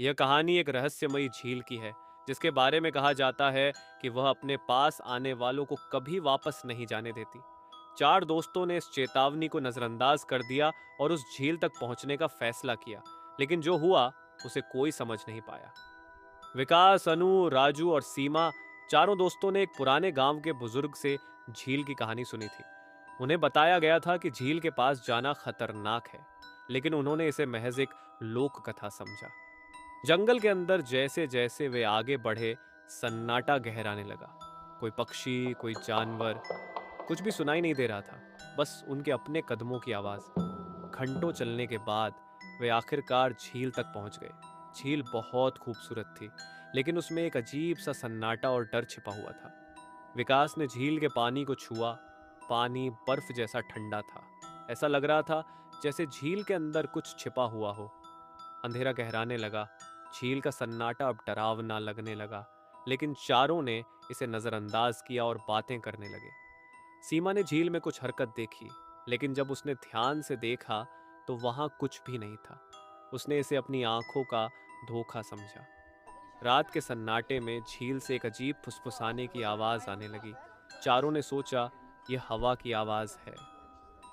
यह कहानी एक रहस्यमयी झील की है, जिसके बारे में कहा जाता है कि वह अपने पास आने वालों को कभी वापस नहीं जाने देती। चार दोस्तों ने इस चेतावनी को नजरअंदाज कर दिया और उस झील तक पहुंचने का फैसला किया, लेकिन जो हुआ उसे कोई समझ नहीं पाया। विकास, अनु, राजू और सीमा, चारों दोस्तों ने एक पुराने गांव के बुजुर्ग से झील की कहानी सुनी थी। उन्हें बताया गया था कि झील के पास जाना खतरनाक है, लेकिन उन्होंने इसे महज एक लोक कथा समझा। जंगल के अंदर जैसे जैसे वे आगे बढ़े, सन्नाटा गहराने लगा। कोई पक्षी, कोई जानवर, कुछ भी सुनाई नहीं दे रहा था, बस उनके अपने कदमों की आवाज। घंटों चलने के बाद वे आखिरकार झील तक पहुंच गए। झील बहुत खूबसूरत थी, लेकिन उसमें एक अजीब सा सन्नाटा और डर छिपा हुआ था। विकास ने झील के पानी को छुआ। पानी बर्फ जैसा ठंडा था। ऐसा लग रहा था जैसे झील के अंदर कुछ छिपा हुआ हो। अंधेरा गहराने लगा। झील का सन्नाटा अब डरावना लगने लगा, लेकिन चारों ने इसे नजरअंदाज किया और बातें करने लगे। सीमा ने झील में कुछ हरकत देखी, लेकिन जब उसने ध्यान से देखा तो वहां कुछ भी नहीं था। उसने इसे अपनी आंखों का धोखा समझा। रात के सन्नाटे में झील से एक अजीब फुसफुसाने की आवाज आने लगी। चारों ने सोचा यह हवा की आवाज है।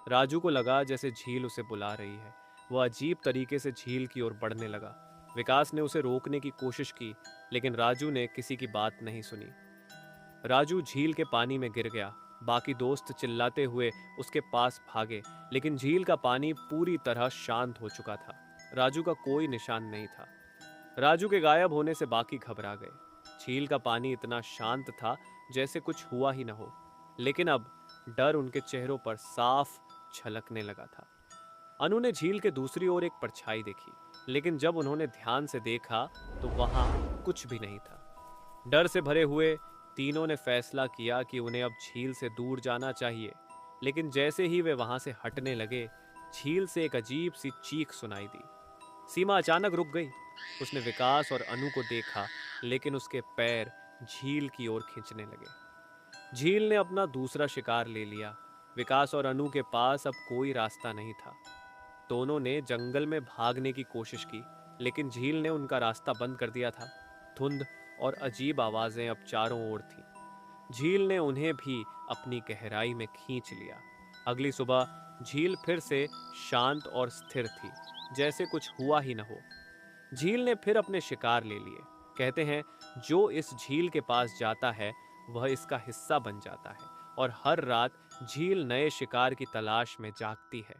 राजू को लगा जैसे झील उसे बुला रही है। वह अजीब तरीके से झील की ओर बढ़ने लगा। विकास ने उसे रोकने की कोशिश की, लेकिन राजू ने किसी की बात नहीं सुनी। राजू झील के पानी में गिर गया। बाकी दोस्त चिल्लाते हुए उसके पास भागे, लेकिन झील का पानी पूरी तरह शांत हो चुका था। राजू का कोई निशान नहीं था। राजू के गायब होने से बाकी घबरा गए। झील का पानी इतना शांत था जैसे कुछ हुआ ही न हो, लेकिन अब डर उनके चेहरों पर साफ झलकने लगा था। अनु ने झील के दूसरी ओर एक परछाई देखी, लेकिन जब उन्होंने ध्यान से देखा तो वहां कुछ भी नहीं था। डर से भरे हुए तीनों ने फैसला किया कि उन्हें अब झील से दूर जाना चाहिए, लेकिन जैसे ही वे वहां से हटने लगे, झील से एक अजीब सी चीख सुनाई दी। सीमा अचानक रुक गई। उसने विकास और अनु को देखा, लेकिन उसके पैर झील की ओर खींचने लगे। झील ने अपना दूसरा शिकार ले लिया। विकास और अनु के पास अब कोई रास्ता नहीं था। दोनों ने जंगल में भागने की कोशिश की, लेकिन झील ने उनका रास्ता बंद कर दिया था। धुंध और अजीब आवाजें अब चारों ओर थीं। झील ने उन्हें भी अपनी गहराई में खींच लिया। अगली सुबह झील फिर से शांत और स्थिर थी, जैसे कुछ हुआ ही न हो। झील ने फिर अपने शिकार ले लिए। कहते हैं जो इस झील के पास जाता है वह इसका हिस्सा बन जाता है, और हर रात झील नए शिकार की तलाश में जागती है।